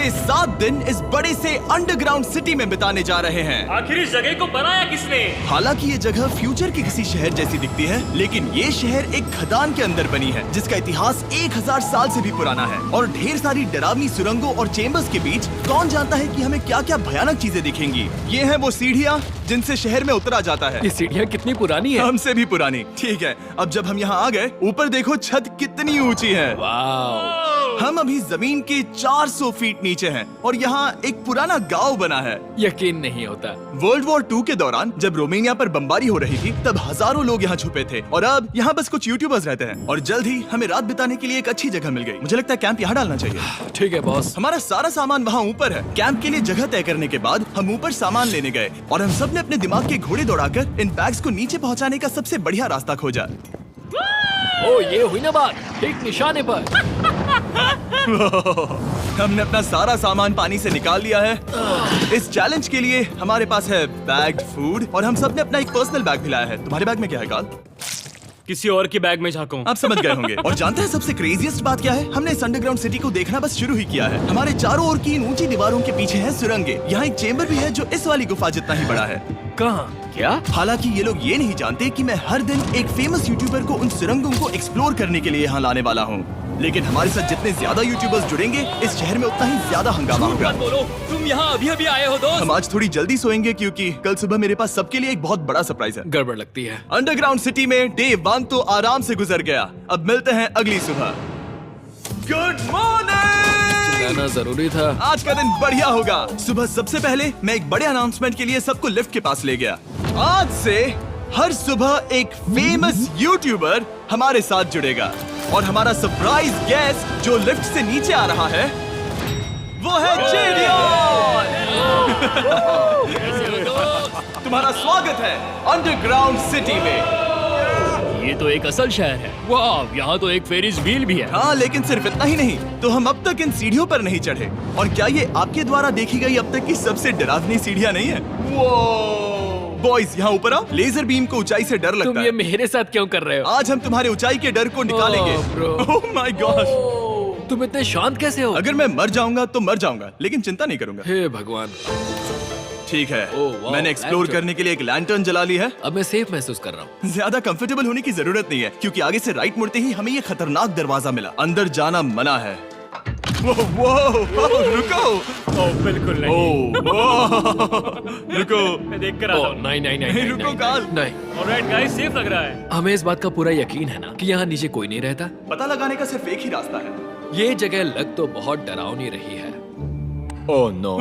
अगले 7 दिन इस बड़े से अंडरग्राउंड सिटी में बिताने जा रहे हैं। आखिर इस जगह को बनाया किसने? हालांकि ये जगह फ्यूचर के किसी शहर जैसी दिखती है, लेकिन ये शहर एक खदान के अंदर बनी है जिसका इतिहास 1000 साल से भी पुराना है और ढेर सारी डरावनी सुरंगों और चेम्बर्स के बीच कौन जानता है कि हमें क्या क्या भयानक चीजें दिखेंगी। ये है वो सीढ़ियाँ जिनसे शहर में उतरा जाता है। ये सीढ़ियाँ कितनी पुरानी है? हमसे भी पुरानी। ठीक है, अब जब हम यहाँ आ गए, ऊपर देखो छत कितनी ऊंची है। वाव! हम अभी जमीन के 400 फीट नीचे हैं और यहाँ एक पुराना गांव बना है। यकीन नहीं होता। वर्ल्ड वॉर 2 के दौरान जब रोमानिया पर बमबारी हो रही थी, तब हजारों लोग यहाँ छुपे थे और अब यहाँ बस कुछ यूट्यूबर्स रहते हैं। और जल्द ही हमें रात बिताने के लिए एक अच्छी जगह मिल गई। मुझे लगता है कैंप यहाँ डालना चाहिए। ठीक है बॉस। हमारा सारा सामान वहाँ ऊपर है। कैंप के लिए जगह तय करने के बाद हम ऊपर सामान लेने गए और हम सब ने अपने दिमाग के घोड़े दौड़ाकर इन बैग्स को नीचे पहुँचाने का सबसे बढ़िया रास्ता खोजा। ओ, ये हुई ना बात, ठीक निशाने पर। हमने अपना सारा सामान पानी से निकाल लिया है। इस चैलेंज के लिए हमारे पास है बैग्ड फूड और हम सब ने अपना एक पर्सनल बैग भी लाया है। तुम्हारे बैग में क्या है काल? किसी और के बैग में झांको। आप समझ गए होंगे। और जानते हैं सबसे क्रेजीएस्ट बात क्या है? हमने इस अंडरग्राउंड सिटी को देखना बस शुरू ही किया है। हमारे चारों ओर की इन ऊंची दीवारों के पीछे है सुरंगें। यहाँ एक चेम्बर भी है जो इस वाली गुफा जितना ही बड़ा है। कहाँ? क्या? हालांकि ये लोग ये नहीं जानते कि मैं हर दिन एक फेमस यूट्यूबर को उन सुरंगों को एक्सप्लोर करने के लिए यहाँ लाने वाला हूँ। लेकिन हमारे साथ जितने ज्यादा यूट्यूबर्स जुड़ेंगे, इस शहर में उतना ही ज्यादा हंगामा होगा। बोलो, तुम यहाँ अभी आए हो दोस्त? हम आज थोड़ी जल्दी सोएंगे क्योंकि कल सुबह मेरे पास सबके लिए एक बहुत बड़ा सरप्राइज है। गड़बड़ लगती है। अंडरग्राउंड सिटी में डे 1 तो आराम से गुजर गया। अब मिलते हैं अगली सुबह। Good morning! जाना जरूरी था। आज का दिन बढ़िया होगा। सुबह सबसे पहले मैं एक बड़े अनाउंसमेंट के लिए सबको लिफ्ट के पास ले गया। आज से हर सुबह एक फेमस यूट्यूबर हमारे साथ जुड़ेगा और हमारा सरप्राइज गेस्ट जो लिफ्ट से नीचे आ रहा है वो है जेडियन। तुम्हारा स्वागत है अंडरग्राउंड सिटी में। ये तो एक असल शहर है। वाह, यहाँ तो एक फेरिस व्हील भी है। हाँ, लेकिन सिर्फ इतना ही नहीं, तो हम अब तक इन सीढ़ियों पर नहीं चढ़े। और क्या ये आपके द्वारा देखी गई अब तक की सबसे डरावनी सीढ़ियाँ नहीं है? बॉयज, यहाँ ऊपर आओ। लेजर बीम को ऊंचाई से डर लगता है। तुम ये मेरे साथ क्यों कर रहे हो? आज हम तुम्हारे ऊंचाई के डर को निकालेंगे। Oh my gosh! तुम इतने शांत कैसे हो? अगर मैं मर जाऊंगा तो मर जाऊंगा, लेकिन चिंता नहीं करूंगा। हे भगवान। ठीक है, वाह, मैंने एक्सप्लोर लैंटर्न। करने के लिए एक लैंटर्न जला ली है। अब मैं सेफ महसूस कर रहा हूँ। ज्यादा कंफर्टेबल होने की जरूरत नहीं है क्योंकि आगे से राइट मुड़ते ही हमें ये खतरनाक दरवाजा मिला। अंदर जाना मना है। रुको। बिल्कुल नहीं। रुको। मैं देख कर आता हूँ। नहीं, रुको काल। नहीं। ऑलराइट गाइस, सेफ लग रहा है। हमें इस बात का पूरा यकीन है ना कि यहाँ नीचे कोई नहीं रहता। पता लगाने का सिर्फ एक ही रास्ता है। ये जगह लग तो बहुत डरावनी रही है। Oh no.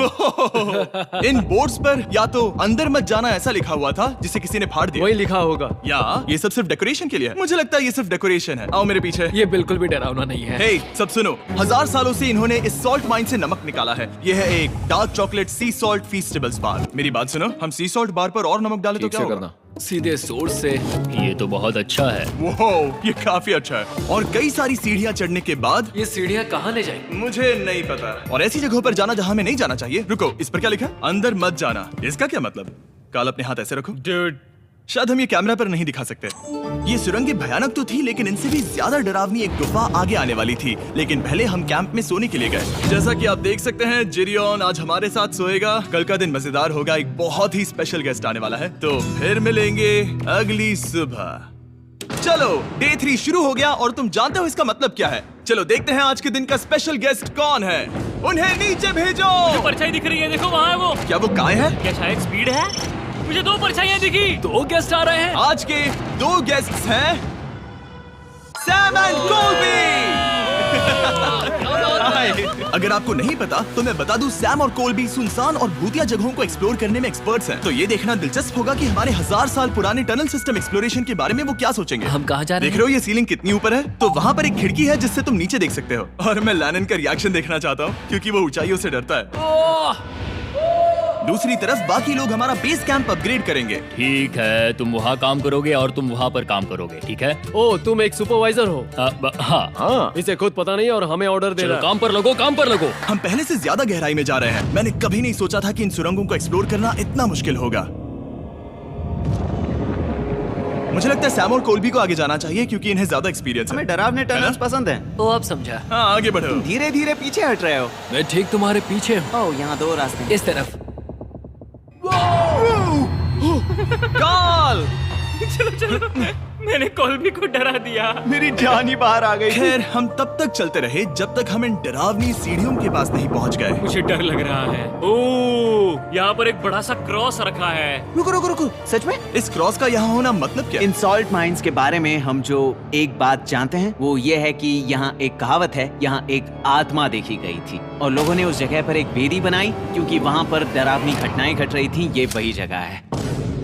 इन बोर्ड्स पर या तो अंदर मत जाना ऐसा लिखा हुआ था जिसे किसी ने फाड़ दिया। वही लिखा होगा। या ये सब सिर्फ डेकोरेशन के लिए है। मुझे लगता है ये सिर्फ डेकोरेशन है। आओ मेरे पीछे। ये बिल्कुल भी डरावना नहीं है। हे, सब सुनो। 1000 सालों से इन्होंने इस सॉल्ट माइन से नमक निकाला है। ये है एक डार्क चॉकलेट सी सॉल्ट फीस्टेबल्स बार। मेरी बात सुनो, हम सी सॉल्ट बार पर और नमक डाले तो क्या होगा? सीधे सोर्स से। ये तो बहुत अच्छा है। वो ये काफी अच्छा है। और कई सारी सीढ़ियाँ चढ़ने के बाद ये सीढ़ियाँ कहाँ ले जाएंगी? मुझे नहीं पता। और ऐसी जगहों पर जाना जहाँ हमें नहीं जाना चाहिए। रुको, इस पर क्या लिखा? अंदर मत जाना। इसका क्या मतलब? काल, अपने हाथ ऐसे रखो। Dude, शायद हम ये कैमरा पर नहीं दिखा सकते। ये सुरंगें भयानक तो थी, लेकिन इनसे भी ज्यादा डरावनी एक गुफा आगे आने वाली थी। लेकिन पहले हम कैंप में सोने के लिए गए। जैसा कि आप देख सकते हैं, जेरियन आज हमारे साथ सोएगा। कल का दिन मजेदार होगा। एक बहुत ही स्पेशल गेस्ट आने वाला है। तो फिर मिलेंगे अगली सुबह। चलो, डे 3 शुरू हो गया और तुम जानते हो इसका मतलब क्या है? चलो देखते हैं आज के दिन का स्पेशल गेस्ट कौन है। उन्हें नीचे भेजो। जो परछाई दिख रही है, देखो वहाँ है वो। क्या वो काय है? क्या शायद स्पीड है? मुझे 2 परछाइयाँ दिखी। 2 गेस्ट आ रहे हैं। आज के 2 गेस्ट्स हैं सैम एंड कोलबी। अगर आपको नहीं पता तो मैं बता दूं, सैम और कोलबी सुनसान और भूतिया जगहों को एक्सप्लोर करने में एक्सपर्ट्स हैं। तो ये देखना दिलचस्प होगा कि हमारे 1000 साल पुराने टनल सिस्टम एक्सप्लोरेशन के बारे में वो क्या सोचेंगे। हम कहाँ जा रहे देख रहे हो ये सीलिंग कितनी ऊपर है? तो वहाँ पर एक खिड़की है जिससे तुम नीचे देख सकते हो। और मैं लैनन का रिएक्शन देखना चाहता हूँ क्योंकि वो ऊंचाइयों से डरता है। दूसरी तरफ बाकी लोग हमारा बेस कैंप अपग्रेड करेंगे। ठीक है, तुम वहाँ काम करोगे और तुम वहाँ पर काम करोगे, ठीक है? ओ, तुम एक सुपरवाइजर हो? हाँ। इसे खुद पता नहीं और हमें ऑर्डर दे चलो रहा है। काम पर लगो, काम पर लगो। हम पहले से ज्यादा गहराई में जा रहे हैं। मैंने कभी नहीं सोचा था कि इन सुरंगों को एक्सप्लोर करना इतना मुश्किल होगा। मुझे लगता है सैम और कोल्बी को आगे जाना चाहिए क्योंकि इन्हें ज्यादा एक्सपीरियंस है। हमें डरावने टनल्स पसंद हैं। ओ अब समझा। हाँ आगे बढ़ो। धीरे धीरे पीछे हट रहे हो। मैं ठीक तुम्हारे पीछे हूँ। ओह, यहाँ 2 रास्ते हैं। इस तरफ। काल! मैंने कोल्बी को डरा दिया। मेरी जान ही बाहर आ गई। खैर हम तब तक चलते रहे जब तक हम इन डरावनी सीढ़ियों के पास नहीं पहुंच गए। मुझे डर लग रहा है। ओह, यहाँ पर एक बड़ा सा क्रॉस रखा है। रुको रुको रुको, सच में? इस क्रॉस का यहाँ होना मतलब क्या? इन सॉल्ट माइंस के बारे में हम जो एक बात जानते हैं वो ये है कि यहाँ एक कहावत है, यहाँ एक आत्मा देखी गई थी और लोगों ने उस जगह पर एक वेदी बनाई क्योंकि वहाँ पर डरावनी घटनाएं घट रही थी। ये वही जगह है।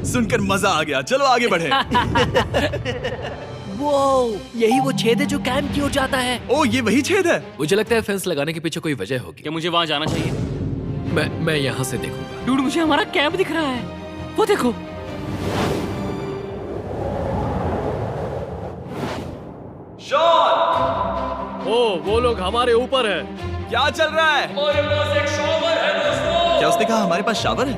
सुनकर मजा आ गया। चलो आगे बढ़े। वो यही वो छेद है जो कैंप की ओर जाता है। ओ ये वही छेद है। मुझे लगता है फेंस लगाने के पीछे कोई वजह होगी। क्या मुझे वहाँ जाना चाहिए? मैं यहाँ से देखूंगा। डूड, मुझे हमारा कैंप दिख रहा है। वो देखो। ओ वो लोग हमारे ऊपर है। क्या चल रहा है? क्या उसने कहा हमारे पास शावर है?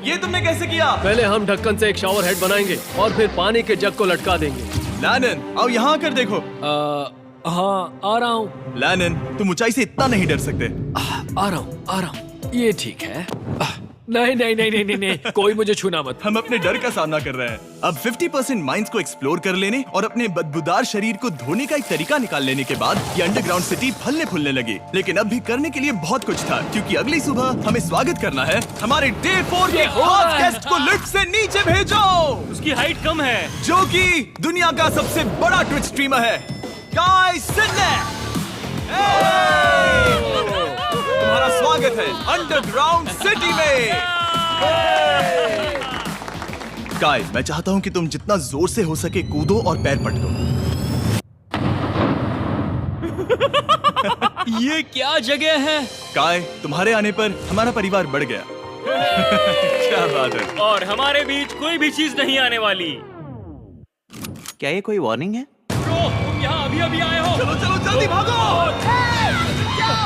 ये तुमने कैसे किया? पहले हम ढक्कन से एक शावर हेड बनाएंगे और फिर पानी के जग को लटका देंगे। लैनन आओ यहाँ आकर देखो। हाँ आ रहा हूँ। लैनन तुम ऊंचाई से इतना नहीं डर सकते। आ रहा हूँ। ये ठीक है। नहीं नहीं नहीं नहीं नहीं नहीं, कोई मुझे छूना मत। हम अपने डर का सामना कर रहे हैं। अब 50% माइंस को एक्सप्लोर कर लेने और अपने बदबूदार शरीर को धोने का एक तरीका निकाल लेने के बाद ये अंडरग्राउंड सिटी फलने फूलने लगी। लेकिन अब भी करने के लिए बहुत कुछ था क्योंकि अगली सुबह हमें स्वागत करना है हमारे डे 4 के खास गेस्ट को लिफ्ट से नीचे भेजो, उसकी हाइट कम है। जो कि दुनिया का सबसे बड़ा ट्विच स्ट्रीमर है, काई सिडनेक। तुम्हारा स्वागत है अंडरग्राउंड सिटी में। काय, मैं चाहता हूँ कि तुम जितना जोर से हो सके कूदो और पैर पटको। ये क्या जगह है? काय, तुम्हारे आने पर हमारा परिवार बढ़ गया। क्या बात है। और हमारे बीच कोई भी चीज नहीं आने वाली। क्या ये कोई वार्निंग है? ब्रो, तुम यहाँ अभी अभी आए हो। चलो चलो जल्दी भागो।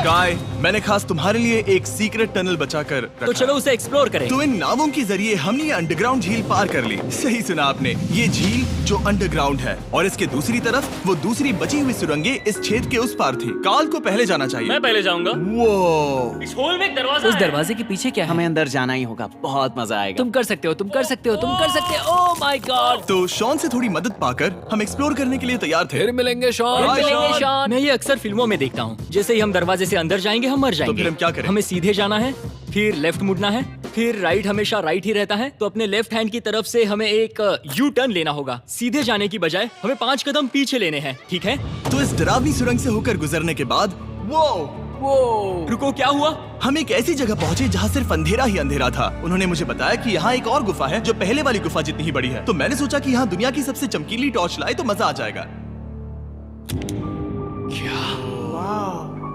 काय, मैंने खास तुम्हारे लिए एक सीक्रेट टनल बचाकर रखा। तो चलो उसे एक्सप्लोर करें। तो इन नावों के जरिए हमने ये अंडरग्राउंड झील पार कर ली। सही सुना आपने, ये झील जो अंडरग्राउंड है और इसके दूसरी तरफ वो दूसरी बची हुई सुरंगें इस छेद के उस पार थी। काल को पहले जाना चाहिए। मैं पहले जाऊंगा। वो इस होल में एक दरवाजा उस है। दरवाजे के पीछे क्या है? हमें अंदर जाना ही होगा। बहुत मजा आएगा। तुम कर सकते हो, तुम कर सकते हो, तुम कर सकते हो। Oh my God. तो शॉन से थोड़ी मदद पाकर हम एक्सप्लोर करने के लिए तैयार थे। फिर मिलेंगे शॉन। Bye, मिलेंगे शॉन। शॉन। मैं ये अक्सर फिल्मों में देखता हूँ। जैसे ही हम दरवाजे से अंदर जाएंगे हम मर जाएंगे। फिर हम क्या करें? हमें सीधे जाना है, फिर लेफ्ट मुड़ना है, फिर राइट हमेशा राइट ही रहता है। तो अपने लेफ्ट हैंड की तरफ से हमें एक यू टर्न लेना होगा। सीधे जाने की बजाय हमें 5 कदम पीछे लेने हैं, ठीक है? तो इस डरावनी सुरंग से होकर गुजरने के बाद वो रुको, क्या हुआ? हम एक ऐसी जगह पहुंचे जहां सिर्फ अंधेरा ही अंधेरा था। उन्होंने मुझे बताया कि यहाँ एक और गुफा है जो पहले वाली गुफा जितनी ही बड़ी है। तो मैंने सोचा कि यहाँ दुनिया की सबसे चमकीली टॉर्च लाए तो मजा आ जाएगा।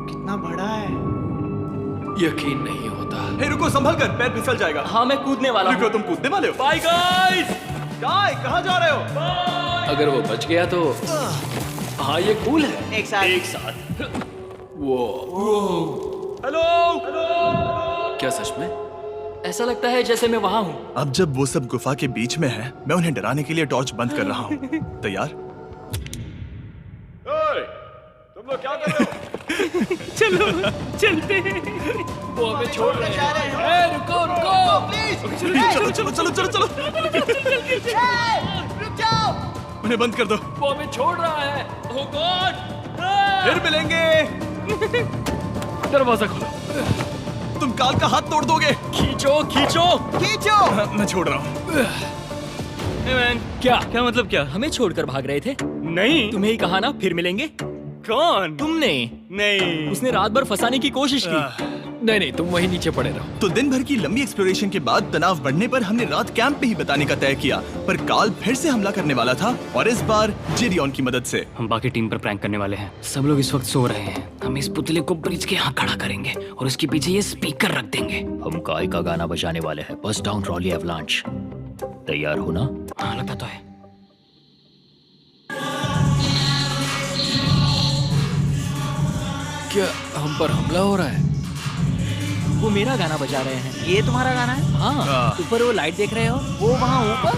कितना बड़ा है। यकीन नहीं होता। हे रुको, संभल कर, पैर फिसल जाएगा। हाँ, मैं कूदने वाला रुको, हूँ। तुम कूदने वाले हो? Bye guys. काय, कहाँ जा रहे हो? अगर वो बच गया तो हाँ ये कूल है। एक साथ। एक साथ। वो हेलो। क्या सच में? ऐसा लगता है जैसे मैं वहाँ हूँ। अब जब वो सब गुफा के बीच में है, मैं उन्हें डराने के लिए टॉर्च बंद कर रहा हूँ। तैयार? तुम लोग क्या कर रहे हो? चलो चलते हैं। वो हमें छोड़ रहे हैं। ए, रुको रुको। चलो चलो चलो चलो चलो। उन्हें बंद कर दो। वो हमें छोड़ रहा है। ओह गॉड। फिर मिलेंगे। दरवाजा खोलो। तुम काल का हाथ तोड़ दोगे। खींचो खींचो। मैं छोड़ रहा हूँ। मैन, क्या मतलब क्या? हमें छोड़कर भाग रहे थे? नहीं, तुम्हें ही कहा ना फिर मिलेंगे। कौन? तुमने? नहीं, उसने रात भर फंसाने की कोशिश की। नहीं नहीं, तुम वहीं नीचे पड़े रहो। तो दिन भर की लंबी एक्सप्लोरेशन के बाद तनाव बढ़ने पर हमने रात कैंप पे ही बताने का तय किया। पर काल फिर से हमला करने वाला था और इस बार जिरियन की मदद से। हम बाकी टीम पर प्रैंक करने वाले हैं। सब लोग इस वक्त सो रहे हैं। हम इस पुतले को ब्रिज के यहाँ खड़ा करेंगे और उसके पीछे ये स्पीकर रख देंगे। हम काय का गाना बजाने वाले हैं, बस डाउन रॉली एवलांच। तैयार हो ना? हाँ, लगता तो है। क्या हम पर हमला हो रहा है? वो मेरा गाना बजा रहे हैं। ये तुम्हारा गाना है? हाँ, ऊपर वो लाइट देख रहे हो? वो वहाँ ऊपर?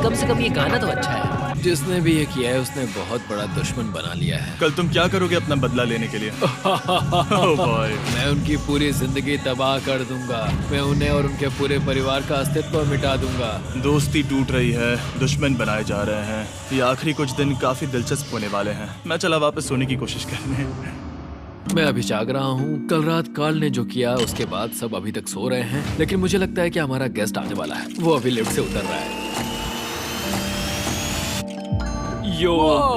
कम से कम ये गाना तो अच्छा है। जिसने भी ये किया है उसने बहुत बड़ा दुश्मन बना लिया है। कल तुम क्या करोगे अपना बदला लेने के लिए? Oh boy. मैं उनकी पूरी जिंदगी तबाह कर दूंगा। मैं उन्हें और उनके पूरे परिवार का अस्तित्व मिटा दूंगा। दोस्ती टूट रही है, दुश्मन बनाए जा रहे हैं। ये आखिरी कुछ दिन काफी दिलचस्प होने वाले हैं। मैं चला वापस सोने की कोशिश करने। मैं अभी जाग रहा हूँ। कल रात कार्ल ने जो किया उसके बाद सब अभी तक सो रहे हैं, लेकिन मुझे लगता है कि हमारा गेस्ट आने वाला है। वो अभी लिफ्ट से उतर रहा है। यो,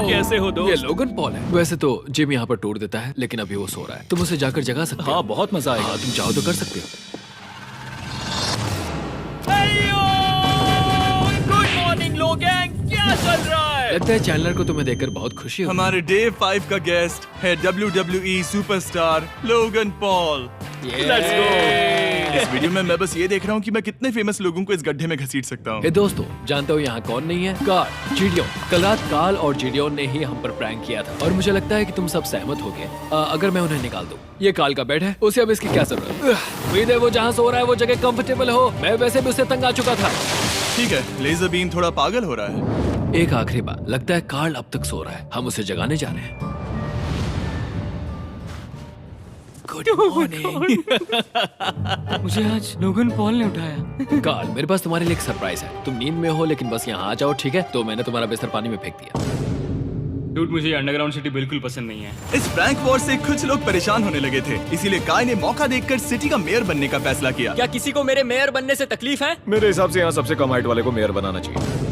कैसे हो ये दोस्त? लोगन पॉल है। वैसे तो जिम यहाँ पर टूर देता है, लेकिन अभी वो सो रहा है। तुम उसे जाकर जगा सकते हो। हाँ, बहुत मजा आएगा। हाँ, तुम चाहो तो कर सकते हो। गुड मॉर्निंग लोगैंग, क्या चल रहा है? लगता है चैनलर को तुम्हें देखकर बहुत खुशी हो। हमारे डे 5 का गेस्ट है WWE superstar Logan Paul. Let's go। इस वीडियो में मैं बस ये देख रहा हूँ कि मैं कितने फेमस लोगों को इस गड्ढे में घसीट सकता हूँ। हे दोस्तों, जानते हो यहाँ कौन नहीं है? कार्ल, जिडियोन। कल रात कार्ल और जिडियोन ने ही हम पर प्रैंक किया था और मुझे लगता है कि तुम सब सहमत हो गए। अगर मैं उन्हें निकाल दूं। ये कार्ल का बेड है, उसे अब इसकी क्या जरूरत है? उम्मीद है वो जहाँ सो रहा है वो जगह कंफर्टेबल हो। मैं वैसे भी उससे तंग आ चुका था। ठीक है, लेजर बीम थोड़ा पागल हो रहा है। एक आखिरी बात, लगता है कार्ल अब तक सो रहा है। हम उसे जगाने जा रहे हैं। Good morning. मुझे आज लोगन पॉल ने उठाया। कार्ल, मेरे पास तुम्हारे लिए एक सरप्राइज है। तुम नींद में हो लेकिन बस यहाँ आ जाओ, ठीक है? तो मैंने तुम्हारा बिस्तर पानी में फेंक दिया। डूड, मुझे अंडरग्राउंड सिटी बिल्कुल पसंद नहीं है। इस प्रैंक वॉर से कुछ लोग परेशान होने लगे थे, इसीलिए काय ने मौका देखकर सिटी का मेयर बनने का फैसला किया। क्या किसी को मेरे मेयर बनने से तकलीफ है? मेरे हिसाब से यहाँ सबसे कम हाइट वाले को मेयर बनाना चाहिए।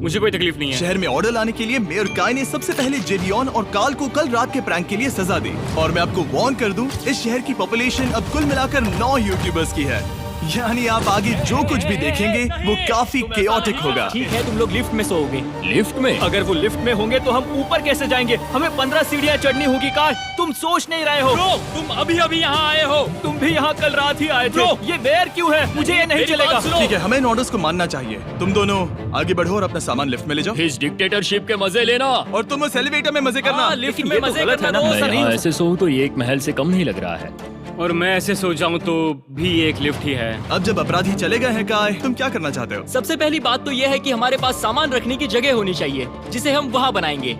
मुझे कोई तकलीफ नहीं है। शहर में ऑर्डर लाने के लिए मेयर काय ने सबसे पहले जिडियोन और कार्ल को कल रात के प्रैंक के लिए सजा दी। और मैं आपको वार्न कर दूं, इस शहर की पॉपुलेशन अब कुल मिलाकर 9 यूट्यूबर्स की है। यानी आप आगे जो कुछ भी देखेंगे वो काफी केओटिक होगा। ठीक है, तुम लोग लिफ्ट में सोओगे। लिफ्ट में? अगर वो लिफ्ट में होंगे तो हम ऊपर कैसे जाएंगे? हमें 15 सीढ़ियाँ चढ़नी होगी। कार, तुम सोच नहीं रहे हो। तुम अभी अभी यहाँ आए हो। तुम भी यहाँ कल रात ही आए थे। ये बेर क्यों है? मुझे ये नहीं चलेगा। ठीक है, हमें इन ऑर्डर्स को मानना चाहिए। तुम दोनों आगे बढ़ो और अपना सामान लिफ्ट में ले जाओ। इस डिक्टेटरशिप के मजे लेना। और तुम उस एलिवेटर में मजे करना। लिफ्ट में मजे करना दोस्त। मैं यहाँ ऐसे सोऊं तो ये एक महल से कम नहीं लग रहा है। और मैं ऐसे सो जाऊं तो भी एक लिफ्ट ही है। अब जब अपराधी चले गए हैं काय, तुम क्या करना चाहते हो? सबसे पहली बात तो यह है कि हमारे पास सामान रखने की जगह होनी चाहिए जिसे हम वहाँ बनाएंगे।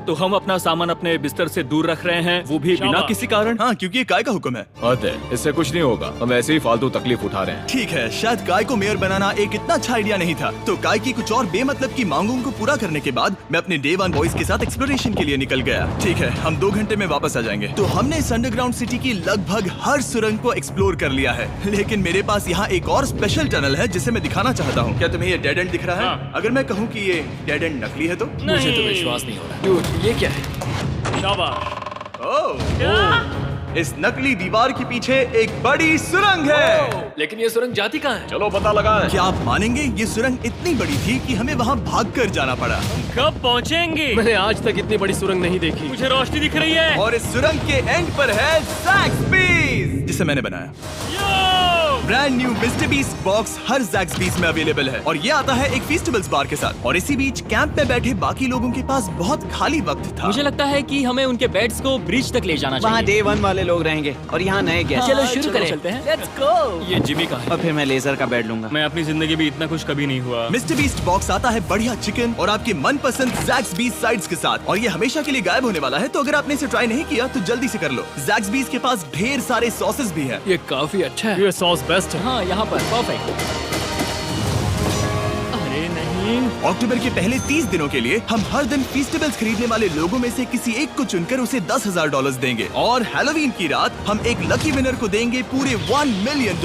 तो हम अपना सामान अपने बिस्तर से दूर रख रहे हैं, वो भी बिना किसी कारण। हाँ, क्योंकि ये काय का हुक्म है। अतः इससे कुछ नहीं होगा, हम ऐसे ही फालतू तकलीफ उठा रहे हैं। ठीक है, शायद काय को मेयर बनाना एक इतना अच्छा आइडिया नहीं था। तो काय की कुछ और बेमतलब की मांगों को पूरा करने के बाद मैं अपने डे 1 बॉयज के साथ एक्सप्लोरेशन के लिए निकल गया। ठीक है, हम 2 घंटे में वापस आ जाएंगे। तो हमने इस अंडरग्राउंड सिटी की लगभग हर सुरंग को एक्सप्लोर कर लिया है, लेकिन मेरे पास यहाँ एक और स्पेशल टनल है जिसे मैं दिखाना चाहता हूँ। क्या तुम्हें ये डेड एंड दिख रहा है? हाँ। अगर मैं कहूँ कि ये डेड एंड नकली है तो? मुझे तो विश्वास नहीं हो रहा। डूड, ये क्या है? शाबाश। ओह, इस नकली दीवार के पीछे एक बड़ी सुरंग है। लेकिन ये सुरंग जाती कहाँ है? चलो पता लगाएं। क्या आप मानेंगे, ये सुरंग इतनी बड़ी थी कि हमें वहाँ भागकर जाना पड़ा। कब पहुंचेंगे? मैंने आज तक इतनी बड़ी सुरंग नहीं देखी। मुझे रोशनी दिख रही है। और इस सुरंग के एंड पर है ज़ैक्सबीज़, जिसे मैंने बनाया। Brand new MrBeast box हर ज़ैक्सबीज़ में अवेलेबल है और ये आता है एक फेस्टिवल्स बार के साथ। और इसी बीच कैंप में बैठे बाकी लोगों के पास बहुत खाली वक्त था। मुझे लगता है कि हमें उनके बेड्स को ब्रिज तक ले जाना वहाँ चाहिए। डे 1 वाले लोग रहेंगे और यहाँ नए गेस्ट। चलो शुरू करें। चलते हैं। Let's go. ये जिमी का है। और फिर मैं लेजर का बेड लूंगा। मैं अपनी जिंदगी में इतना खुश कभी नहीं हुआ। मिस्टर बीस्ट बॉक्स आता है बढ़िया चिकन और आपके मनपसंद ज़ैक्सबीज़ साइड्स के साथ, और ये हमेशा के लिए गायब होने वाला है। तो अगर आपने इसे ट्राई नहीं किया तो जल्दी से कर लो। ज़ैक्सबीज़ के पास ढेर सारे सॉसेस भी है। ये काफी अच्छा है। ये सॉस बेस्ट है। हाँ, यहाँ पर परफेक्ट। अरे नहीं। अक्टूबर के पहले 30 दिनों के लिए हम हर दिन फेस्टिवल्स खरीदने वाले लोगों में से किसी एक को चुनकर उसे $10,000 देंगे, और हैलोवीन की रात हम एक लकी विनर को देंगे पूरे $1 मिलियन।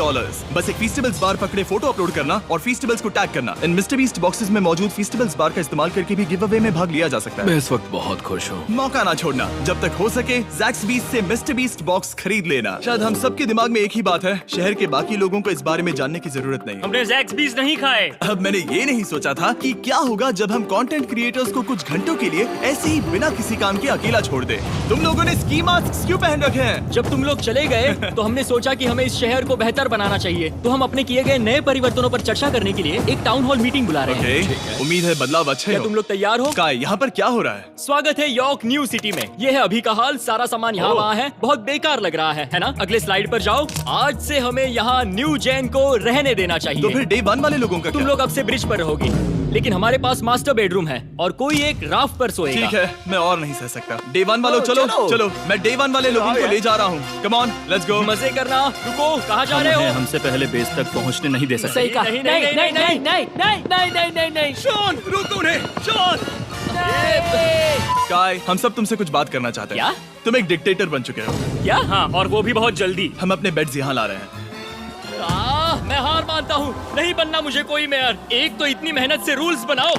बस एक फेस्टिवल्स बार पकड़े फोटो अपलोड करना और फेस्टिवल्स को टैग करना। इन मिस्टर बीस्ट बॉक्सेस में मौजूद फेस्टिवल्स बार का इस्तेमाल करके भी गिव अवे में भाग लिया जा सकता है। मैं इस वक्त बहुत खुश हूँ। मौका ना छोड़ना, जब तक हो सके ज़ैक्सबीज़ से मिस्टर बीस्ट बॉक्स खरीद लेना। शायद हम सबके दिमाग में एक ही बात है, शहर के बाकी लोगों को इस बारे में जानने की जरूरत नहीं। हमने ज़ैक्सबीज़ नहीं खाए। अब मैंने ये नहीं सोचा था कि क्या होगा जब हम कंटेंट क्रिएटर्स को कुछ घंटों के लिए ऐसे ही बिना किसी काम के अकेला छोड़ दे। तुम लोगों ने स्की मास्क क्यों पहन रखे हैं? जब तुम लोग चले गए तो हमने सोचा कि हमें इस शहर को बेहतर बनाना चाहिए। तो हम अपने किए गए नए परिवर्तनों पर चर्चा करने के लिए एक टाउन हॉल मीटिंग बुला रहे हैं। ओके, उम्मीद है बदलाव अच्छे क्या हो। तुम लोग तैयार हो? काय, यहाँ पर क्या हो रहा है? स्वागत है यॉर्क न्यू सिटी में। ये है अभी का हाल। सारा सामान यहाँ वहाँ है। बहुत बेकार लग रहा है ना? अगले स्लाइड पर जाओ। आज से हमें यहाँ न्यू जेन को रहने देना तो चाहिए। फिर डे 1 वाले लोगों का तुम क्या? लोग अब से ब्रिज पर रहोगे, लेकिन हमारे पास मास्टर बेडरूम है और कोई एक राफ्ट पर सोएगा। ठीक है, मैं और नहीं सह सकता। डे 1 वालों चलो चलो, मैं डे 1 वाले लोगों को ले जा रहा हूँ। Come on, let's go. मजे करना। रुको, कहाँ जा रहे हो? हमसे पहले बेस तक पहुंचने नहीं दे सकते। सही कहा। नहीं नहीं नहीं नहीं नहीं नहीं नहीं नहीं नहीं नहीं। शॉन, रोको उन्हें। शॉन, काय, हम सब तुमसे कुछ बात करना चाहते हैं। क्या? तुम एक डिक्टेटर बन चुके हो। क्या? हाँ, और वो भी बहुत जल्दी। हम अपने बेड्स यहाँ ला रहे हैं। मैं हार मानता हूँ। नहीं बनना मुझे कोई मेयर। एक तो इतनी मेहनत से रूल्स बनाओ,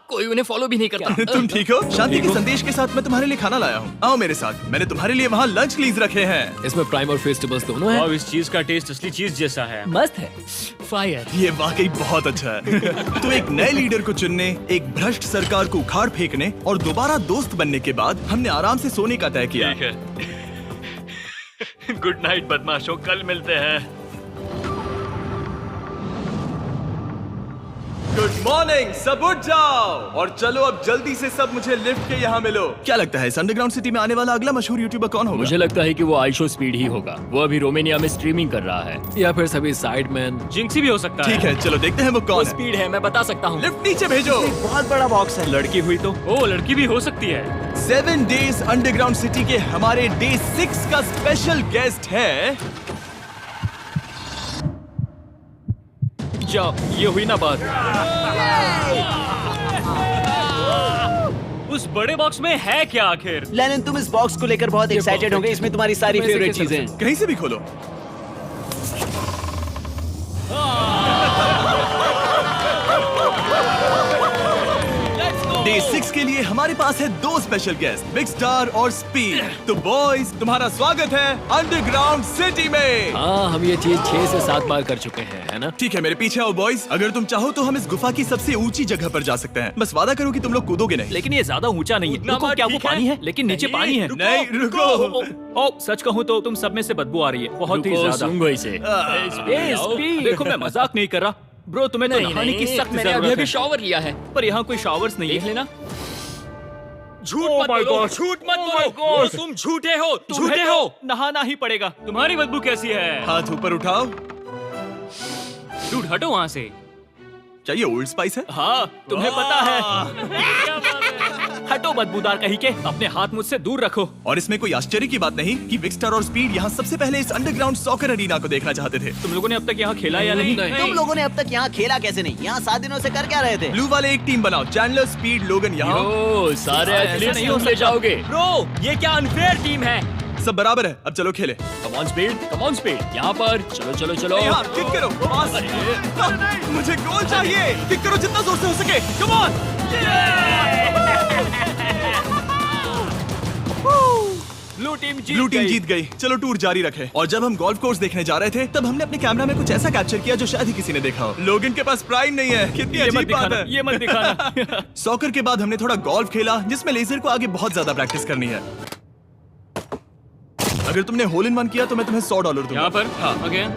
कोई उन्हें फॉलो भी नहीं करता। तुम ठीक हो? शांति के संदेश के साथ मैं तुम्हारे लिए खाना लाया हूँ। आओ मेरे साथ, मैंने तुम्हारे लिए वहाँ लंच लीज रखे हैं। इसमें प्राइम और फेस्टिवल्स दोनों हैं। और इस चीज का टेस्ट असली चीज जैसा है। मस्त है। फायर। ये वाकई बहुत अच्छा है। तो एक नए लीडर को चुनने, एक भ्रष्ट सरकार को उखाड़ फेंकने और दोबारा दोस्त बनने के बाद हमने आराम से सोने का तय किया। गुड नाइट बदमाशों, कल मिलते हैं। गुड मॉर्निंग, सब उठ जाओ और चलो अब जल्दी से सब मुझे लिफ्ट के यहाँ मिलो। क्या लगता है इस अंडरग्राउंड सिटी में आने वाला अगला मशहूर यूट्यूबर कौन होगा? मुझे लगता है कि वो आइशो स्पीड ही होगा। वो अभी रोमानिया में स्ट्रीमिंग कर रहा है। या फिर सभी साइडमैन। जिंक्सी भी हो सकता ठीक है, चलो देखते हैं वो कौन है। स्पीड है, मैं बता सकता हूँ। लिफ्ट नीचे भेजो। बहुत बड़ा बॉक्स है। लड़की हुई तो ओ, लड़की भी हो सकती है। 7 डेज अंडरग्राउंड सिटी के हमारे डे 6 का स्पेशल गेस्ट है। जाओ, ये हुई ना बात। उस बड़े बॉक्स में है क्या आखिर? लेनिन, तुम इस बॉक्स को लेकर बहुत एक्साइटेड होंगे। इसमें तुम्हारी सारी इसमें से फेवरेट कैसे चीजें। कहीं से भी खोलो। डे 6 के लिए हमारे पास है 2 स्पेशल गेस्ट, बिग स्टार और स्पीड। तो बॉयज, तुम्हारा स्वागत है अंडरग्राउंड सिटी में। हाँ, हम ये चीज 6 से 7 बार कर चुके हैं, है ना? ठीक है, मेरे पीछे आओ बॉयज। अगर तुम चाहो तो हम इस गुफा की सबसे ऊंची जगह पर जा सकते हैं। बस वादा करो कि तुम लोग कूदोगे नहीं। लेकिन ये ज्यादा ऊंचा नहीं है। उतना रुको, मत, क्या वो ठीक है? पानी है? लेकिन नीचे पानी है। नहीं, रुको। ओ, सच कहूँ तो तुम सब में से बदबू आ रही है, बहुत ही ज्यादा। सुंगो इसे। देखो, मैं मजाक नहीं कर रहा ब्रो, तुम्हें तो नहाने की सख्त मैंने अभी जरूरत अभी है। शॉवर लिया है। पर यहाँ कोई शावर्स नहीं देख है। लेना। झूठ Oh मत my बोलो, God! झूठ मत Oh बोलो। my God! ओ, तुम झूठे हो, झूठे हो। नहाना ही पड़ेगा। तुम्हारी बदबू कैसी है? हाथ ऊपर उठाओ। डूड, हटो वहाँ से। क्या ये ओल्ड स्पाइस है? हाँ, तुम्हें पता है। हटो बदबूदार कहीं के, अपने हाथ मुझसे दूर रखो। और इसमें कोई आश्चर्य की बात नहीं कि बिग स्टार और स्पीड यहाँ सबसे पहले इस अंडरग्राउंड सॉकर अरीना को देखना चाहते थे। तुम लोगों ने अब तक यहाँ खेला या नहीं? तुम लोगों ने अब तक यहाँ खेला कैसे नहीं? यहाँ 7 दिनों से कर क्या रहे थे? ब्लू वाले एक टीम बनाओ, चैंडलर, स्पीड, लोगन यहाँ। ओ, सारे ऐसा एथलीट्स नहीं हो तुम ले जाओगे। ब्रो, ये क्या अनफेयर टीम है? सब बराबर है, अब चलो खेले। Come on speed, come on speed. यहाँ पर चलो चलो चलो। यहाँ किक करो, पास। मुझे गोल चाहिए। किक करो जितना जोर से हो सके। Come on. ब्लू टीम जीत गई। चलो टूर जारी रखे। और जब हम गोल्फ कोर्स देखने जा रहे थे तब हमने अपने कैमरा में कुछ ऐसा कैप्चर किया जो शायद ही किसी ने देखा हो। लोगन के पास प्राइम नहीं है। कितनी ये मत अजीब बात दिखाना, है। ये मत दिखाना। सॉकर के बाद हमने थोड़ा गोल्फ खेला जिसमें लेजर को आगे बहुत ज्यादा प्रैक्टिस करनी है। अगर तुमने होल इन वन किया तो मैं तुम्हें $100 दूंगा। यहाँ पर? हाँ। अगेन?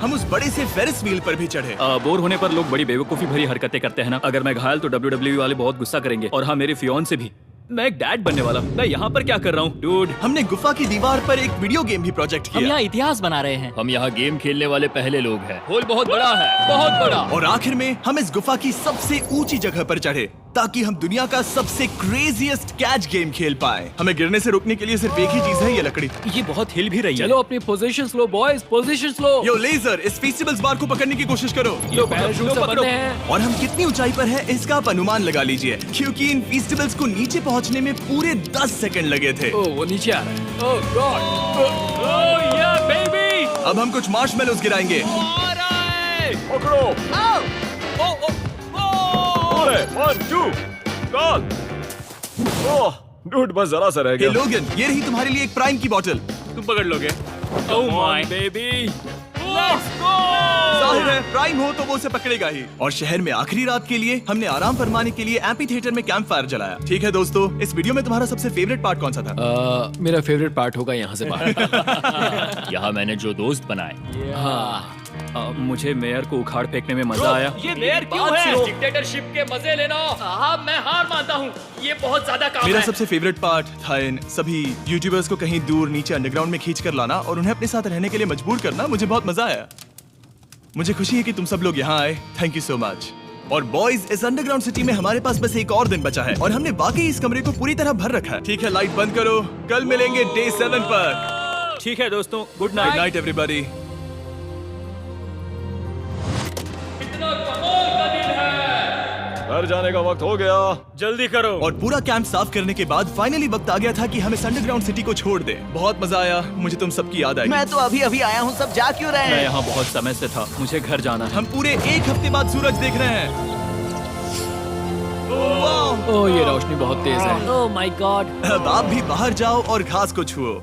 हम उस बड़े से फेरिस व्हील पर भी चढ़े। बोर होने पर लोग बड़ी बेवकूफी भरी हरकतें करते हैं ना। अगर मैं घायल तो WWE वाले बहुत गुस्सा करेंगे। और हाँ, मेरे फियोन से भी। मैं एक डैड बनने वाला। मैं यहाँ पर क्या कर रहा हूँ डूड? हमने गुफा की दीवार पर एक वीडियो गेम भी प्रोजेक्ट हम किया। यहाँ इतिहास बना रहे हैं। हम यहाँ गेम खेलने वाले पहले लोग हैं। होल बहुत बड़ा है, बहुत बड़ा। और आखिर में हम इस गुफा की सबसे ऊंची जगह पर चढ़े ताकि हम दुनिया का सबसे क्रेजीएस्ट कैच गेम खेल पाए। हमें गिरने से रोकने के लिए सिर्फ एक ही चीज है, ये लकड़ी। ये बहुत हिल भी रही है। चलो अपनी पोजीशंस लो बॉयज, पोजीशंस लो। यो लेजर, इस फेस्टिवल्स बार को पकड़ने की कोशिश करो। लो पैराशूट से बंधे हैं। और हम कितनी ऊंचाई पर है इसका आप अनुमान लगा लीजिए, क्योंकि इन फेस्टिवल्स को नीचे पहुंचने में पूरे 10 सेकंड लगे थे। ओ, वो नीचे आ रहा है। ओह गॉड। ओह या बेबी! अब हम कुछ मार्शमेलोस गिराएंगे। पकड़ो। अरे 1 2 कॉल। ओह डूड, बस जरा सा रह हे गया। लोगन, ये रही तुम्हारे लिए एक प्राइम की बोतल। तुम पकड़ लोगे? Oh my baby. जाहिर है प्राइम हो तो वो उसे पकड़ेगा ही। और शहर में आखिरी रात के लिए हमने आराम फरमाने के लिए एम्पी थिएटर में कैंप फायर जलाया। ठीक है दोस्तों, इस वीडियो में तुम्हारा सबसे फेवरेट पार्ट कौन सा था? मेरा फेवरेट पार्ट होगा यहाँ से बाहर। यहाँ मैंने जो दोस्त बनाए। हाँ, मुझे मेयर को उखाड़ फेंकने में मजा आया। ये मेयर क्यों है? डिक्टेटरशिप के मजे लेना। हाँ, मैं हार मानता हूँ। ये बहुत ज्यादा काम मेरा है। सबसे फेवरेट पार्ट था इन सभी यूट्यूबर्स को कहीं दूर नीचे अंडरग्राउंड में खींच कर लाना और उन्हें अपने साथ रहने के लिए मजबूर करना। मुझे बहुत मजा आया। मुझे खुशी है कि तुम सब लोग यहाँ आए। Thank you so much. और बॉयज, इस अंडरग्राउंड सिटी में हमारे पास बस एक और दिन बचा है और हमने वाकई इस कमरे को पूरी तरह भर रखा है। ठीक है, लाइट बंद करो। कल मिलेंगे डे 7 पर। ठीक है दोस्तों, good good night. Night everybody. घर जाने का वक्त हो गया। जल्दी करो। और पूरा कैंप साफ करने के बाद फाइनली वक्त आ गया था कि हम इस अंडरग्राउंड सिटी को छोड़ दें। बहुत मजा आया। मुझे तुम सबकी याद आई। मैं तो अभी अभी आया हूँ, सब जा क्यों रहे मैं हैं? यहाँ बहुत समय से था, मुझे घर जाना है। हम पूरे एक हफ्ते बाद सूरज देख रहे हैं। वाह! ओह, ये रोशनी बहुत तेज है। Oh my God. अब आप भी बाहर जाओ और घास को छुओ।